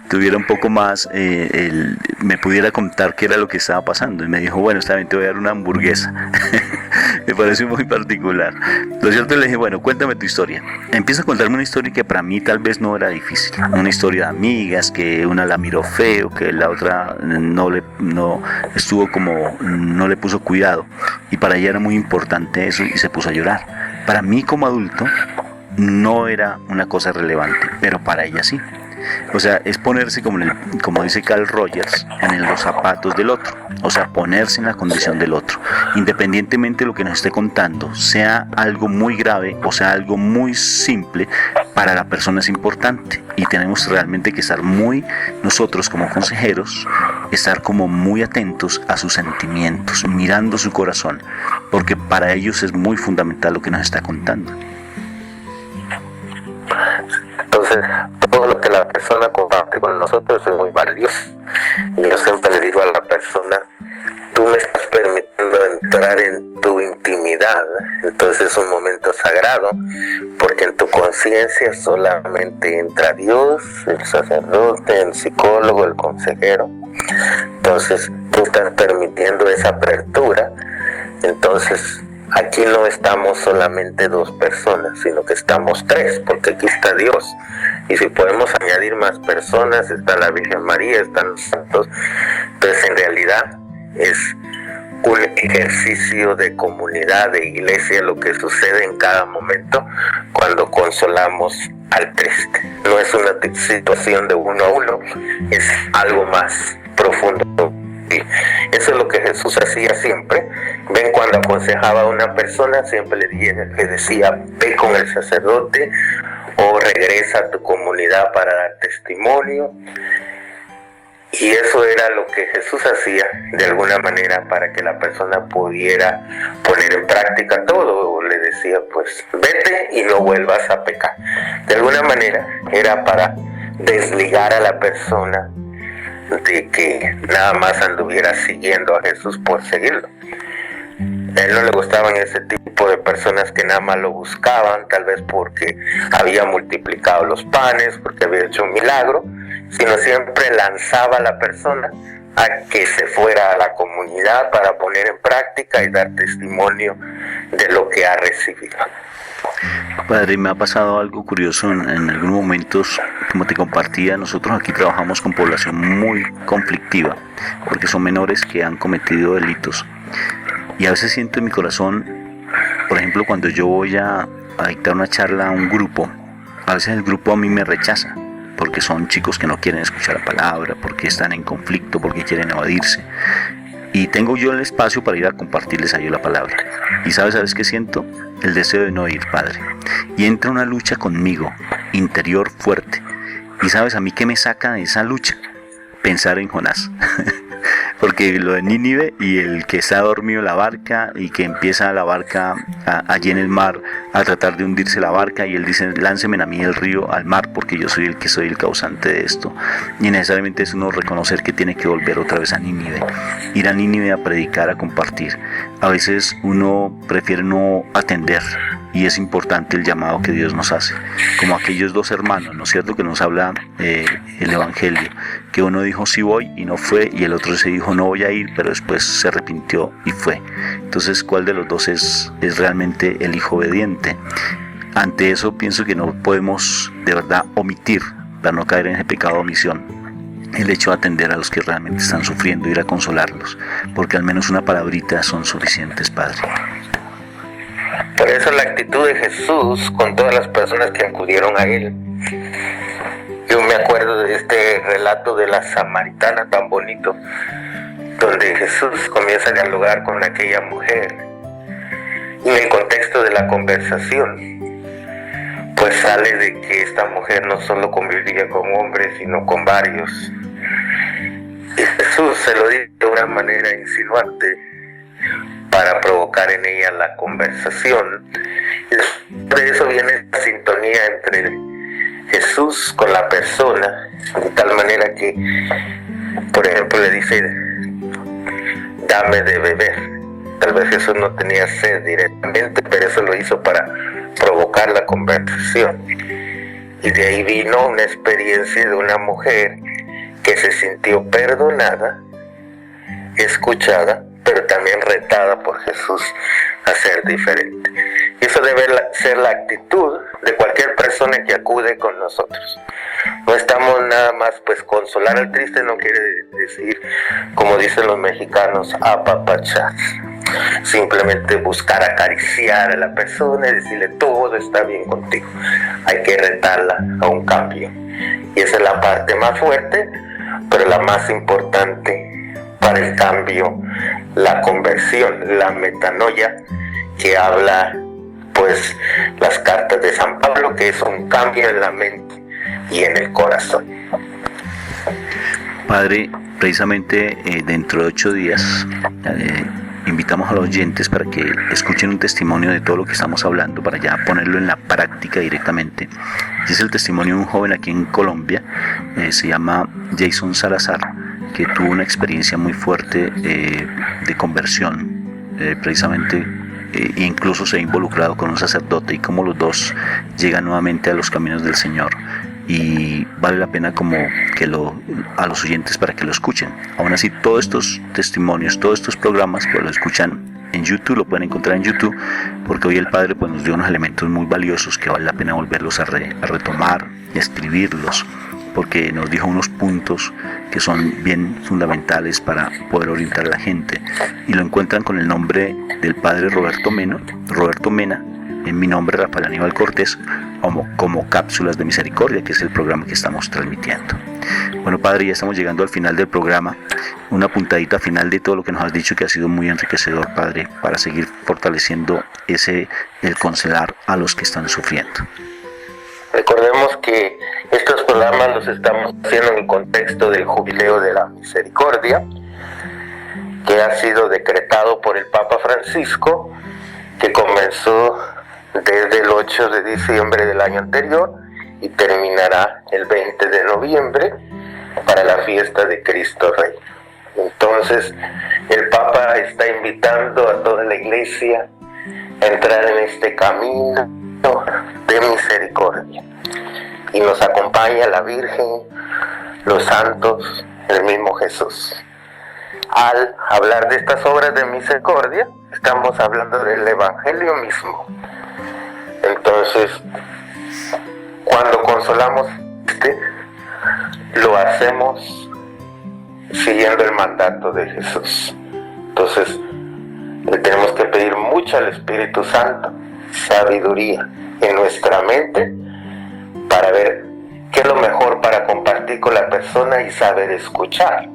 tuviera un poco más, me pudiera contar qué era lo que estaba pasando. Y me dijo, bueno, está bien, te voy a dar una hamburguesa. Me pareció muy particular. Lo cierto, le dije, bueno, cuéntame tu historia. Empieza a contarme una historia que para mí tal vez no era difícil. Una historia de amigas, que una la miró feo, que la otra no le puso cuidado. Y para ella era muy importante eso y se puso a llorar. Para mí como adulto, no era una cosa relevante, pero para ella sí. O sea, es ponerse, como dice Carl Rogers, en los zapatos del otro. O sea, ponerse en la condición del otro. Independientemente de lo que nos esté contando, sea algo muy grave o sea algo muy simple, para la persona es importante. Y tenemos realmente que estar nosotros como consejeros, estar como muy atentos a sus sentimientos, mirando su corazón, porque para ellos es muy fundamental lo que nos está contando. Entonces, todo lo que la persona comparte con nosotros es muy valioso. Y yo siempre le digo a la persona, tú me estás permitiendo entrar en tu intimidad. Entonces es un momento sagrado, porque en tu conciencia solamente entra Dios, el sacerdote, el psicólogo, el consejero. Entonces tú estás permitiendo esa apertura. Entonces aquí no estamos solamente dos personas, sino que estamos tres, porque aquí está Dios. Y si podemos añadir más personas, está la Virgen María, están los santos. Entonces en realidad es un ejercicio de comunidad, de iglesia, lo que sucede en cada momento cuando consolamos al triste. No es una situación de uno a uno, es algo más profundo. Eso es lo que Jesús hacía siempre. Ven, cuando aconsejaba a una persona, siempre le decía, ve con el sacerdote o regresa a tu comunidad para dar testimonio. Y eso era lo que Jesús hacía de alguna manera para que la persona pudiera poner en práctica todo. Le decía, pues vete y no vuelvas a pecar. De alguna manera era para desligar a la persona de que nada más anduviera siguiendo a Jesús por seguirlo. A él no le gustaban ese tipo de personas que nada más lo buscaban, tal vez porque había multiplicado los panes, porque había hecho un milagro, sino siempre lanzaba a la persona a que se fuera a la comunidad para poner en práctica y dar testimonio de lo que ha recibido. Padre, me ha pasado algo curioso en algunos momentos. Como te compartía, nosotros aquí trabajamos con población muy conflictiva, porque son menores que han cometido delitos. Y a veces siento en mi corazón, por ejemplo, cuando yo voy a dictar una charla a un grupo, a veces el grupo a mí me rechaza, porque son chicos que no quieren escuchar la palabra, porque están en conflicto, porque quieren evadirse. Y tengo yo el espacio para ir a compartirles a ellos la palabra. Y ¿sabes qué siento? El deseo de no ir, Padre. Y entra una lucha conmigo, interior fuerte. Y ¿sabes a mí qué me saca de esa lucha? Pensar en Jonás. Porque lo de Nínive y el que está dormido en la barca y que empieza la barca allí en el mar a tratar de hundirse la barca, y él dice, lánceme a mí el río al mar porque yo soy el causante de esto. Y necesariamente es uno reconocer que tiene que volver otra vez a Nínive, ir a Nínive a predicar, a compartir. a veces uno prefiere no atender, y es importante el llamado que Dios nos hace, como aquellos dos hermanos, ¿no es cierto?, que nos habla el Evangelio, que uno dijo sí voy y no fue, y el otro se dijo no voy a ir, pero después se arrepintió y fue. Entonces, ¿cuál de los dos es realmente el hijo obediente? Ante eso pienso que no podemos de verdad omitir, para no caer en ese pecado de omisión, el hecho de atender a los que realmente están sufriendo, ir a consolarlos, porque al menos una palabrita son suficientes, Padre. Por eso la actitud de Jesús con todas las personas que acudieron a Él. Yo me acuerdo de este relato de la samaritana tan bonito, donde Jesús comienza a dialogar con aquella mujer. Y en el contexto de la conversación, pues sale de que esta mujer no solo convivía con hombres, sino con varios. Y Jesús se lo dice de una manera insinuante para provocar en ella la conversación. Y de eso viene la sintonía entre Jesús con la persona, de tal manera que, por ejemplo, le dice, dame de beber. Tal vez Jesús no tenía sed directamente, pero eso lo hizo para provocar la conversación. Y de ahí vino una experiencia de una mujer que se sintió perdonada, escuchada, pero también retada por Jesús a ser diferente. Y eso debe ser la actitud de cualquier persona que acude con nosotros. No estamos nada más, pues consolar al triste no quiere decir, como dicen los mexicanos, apapachar. Simplemente buscar acariciar a la persona y decirle todo está bien contigo. Hay que retarla a un cambio. Y esa es la parte más fuerte, pero la más importante para el cambio, la conversión, la metanoia, que habla pues las cartas de San Pablo, que es un cambio en la mente y en el corazón. Padre, precisamente dentro de 8 días invitamos a los oyentes para que escuchen un testimonio de todo lo que estamos hablando, para ya ponerlo en la práctica directamente. Es el testimonio de un joven aquí en Colombia, se llama Jason Salazar, que tuvo una experiencia muy fuerte de conversión, precisamente, e incluso se ha involucrado con un sacerdote, y cómo los dos llegan nuevamente a los caminos del Señor. Y vale la pena como que a los oyentes para que lo escuchen. Aún así, todos estos testimonios, todos estos programas, pues lo escuchan en YouTube, lo pueden encontrar en YouTube, porque hoy el Padre pues nos dio unos elementos muy valiosos que vale la pena volverlos a retomar y escribirlos, porque nos dijo unos puntos que son bien fundamentales para poder orientar a la gente, y lo encuentran con el nombre del Padre Roberto Mena, en mi nombre, Rafael Aníbal Cortés, como Cápsulas de Misericordia, que es el programa que estamos transmitiendo. Bueno, Padre, ya estamos llegando al final del programa. Una puntadita final de todo lo que nos has dicho, que ha sido muy enriquecedor, Padre, para seguir fortaleciendo el consolar a los que están sufriendo. Recordemos que estos programas los estamos haciendo en el contexto del Jubileo de la Misericordia, que ha sido decretado por el Papa Francisco, que comenzó desde el 8 de diciembre del año anterior y terminará el 20 de noviembre para la fiesta de Cristo Rey. Entonces, el Papa está invitando a toda la Iglesia a entrar en este camino de misericordia. Y nos acompaña la Virgen, los santos, el mismo Jesús. Al hablar de estas obras de misericordia, estamos hablando del Evangelio mismo. Entonces, cuando consolamos, lo hacemos siguiendo el mandato de Jesús. Entonces, le tenemos que pedir mucho al Espíritu Santo, sabiduría en nuestra mente, para ver qué es lo mejor para compartir con la persona y saber escuchar.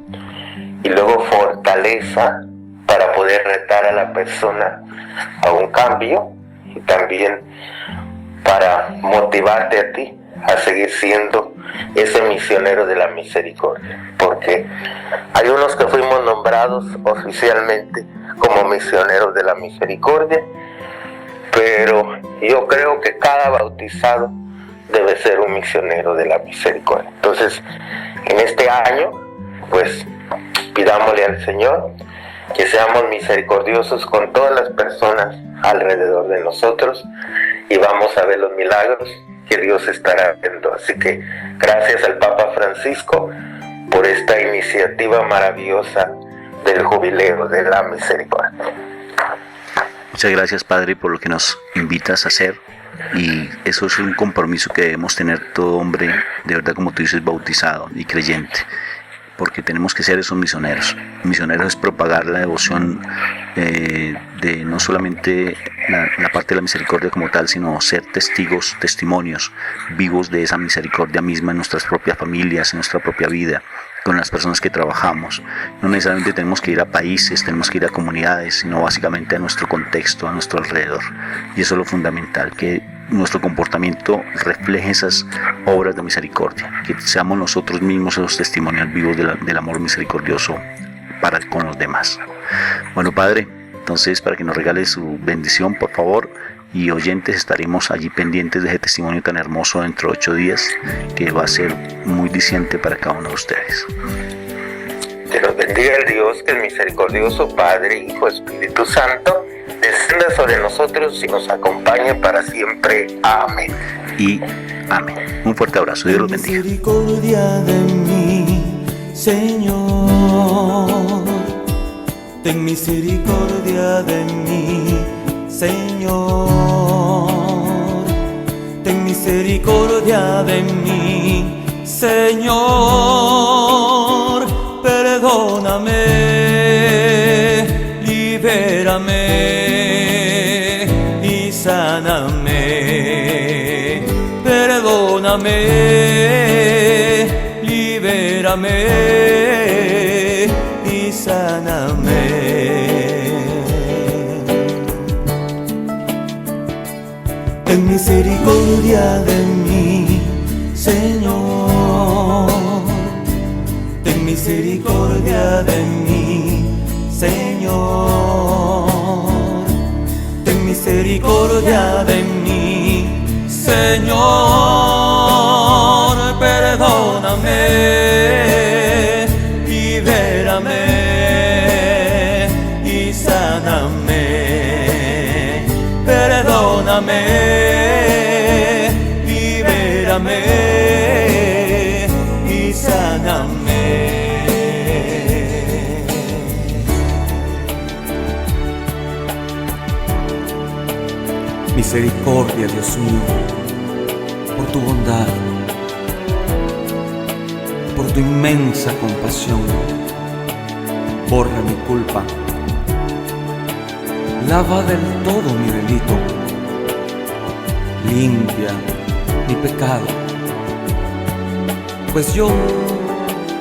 Y luego fortaleza para poder retar a la persona a un cambio, y también para motivarte a ti a seguir siendo ese misionero de la misericordia, porque hay unos que fuimos nombrados oficialmente como misioneros de la misericordia, pero yo creo que cada bautizado debe ser un misionero de la misericordia. Entonces, en este año, pues pidámosle al Señor que seamos misericordiosos con todas las personas alrededor de nosotros y vamos a ver los milagros que Dios estará haciendo. Así que gracias al Papa Francisco por esta iniciativa maravillosa del jubileo de la misericordia. Muchas gracias, Padre, por lo que nos invitas a hacer, y eso es un compromiso que debemos tener todo hombre, de verdad, como tú dices, bautizado y creyente, porque tenemos que ser esos misioneros. Misioneros es propagar la devoción de no solamente la parte de la misericordia como tal, sino ser testigos, testimonios vivos de esa misericordia misma en nuestras propias familias, en nuestra propia vida, con las personas que trabajamos. No necesariamente tenemos que ir a países, tenemos que ir a comunidades, sino básicamente a nuestro contexto, a nuestro alrededor. Y eso es lo fundamental, que nuestro comportamiento refleje esas obras de misericordia, que seamos nosotros mismos esos testimonios vivos del amor misericordioso para con los demás. Bueno, Padre, entonces, para que nos regale su bendición, por favor, y oyentes, estaremos allí pendientes de ese testimonio tan hermoso dentro de 8 días, que va a ser muy diciente para cada uno de ustedes. Que nos bendiga el Dios, que es misericordioso, Padre, Hijo, Espíritu Santo, descienda sobre nosotros y nos acompañe para siempre. Amén. Y amén. Un fuerte abrazo. Dios los bendiga. Misericordia de mí, Señor. Ten misericordia de mí, Señor. Ten misericordia de mí, Señor. Perdóname, libérame y sáname. Perdóname, libérame y sáname. Ten misericordia de mí, Señor. Ten misericordia de mí, Señor. Ten misericordia de mí, Señor. Perdóname, libérame y sáname. Perdóname, libérame y sáname. Misericordia, Dios mío, por tu bondad, por tu inmensa compasión. Borra mi culpa, lava del todo mi delito, limpia mi pecado, pues yo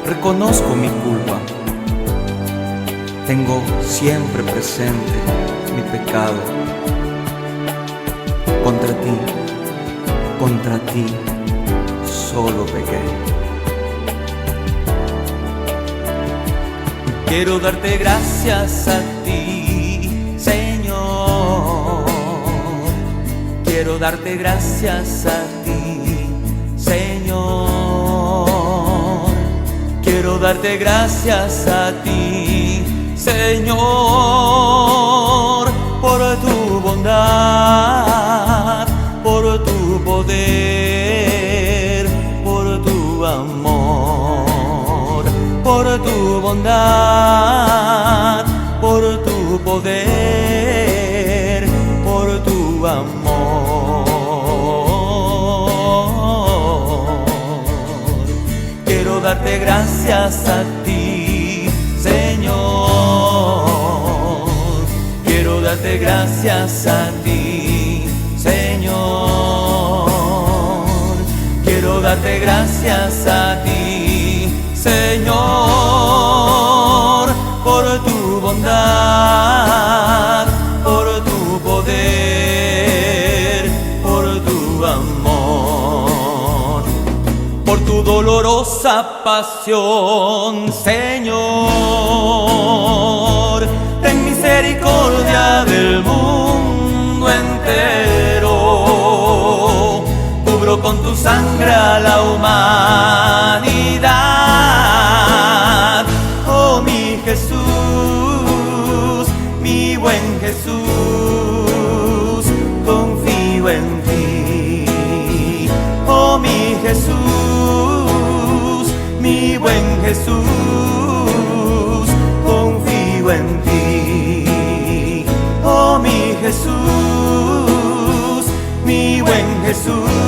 reconozco mi culpa. Tengo siempre presente mi pecado. Contra ti solo pequé. Quiero darte gracias a ti, Señor. Quiero darte gracias a ti, Señor. Quiero darte gracias a ti, Señor, por tu bondad, por tu poder, por tu amor, por tu bondad, por tu poder, por tu amor. Quiero darte gracias a ti, Señor. Quiero darte gracias a ti, Señor. Quiero darte gracias a ti, Señor, por tu bondad, por tu poder, por tu amor, por tu dolorosa pasión, Señor. Ten misericordia del mundo entero, cubro con tu sangre a la humanidad. Oh mi Jesús, Jesús.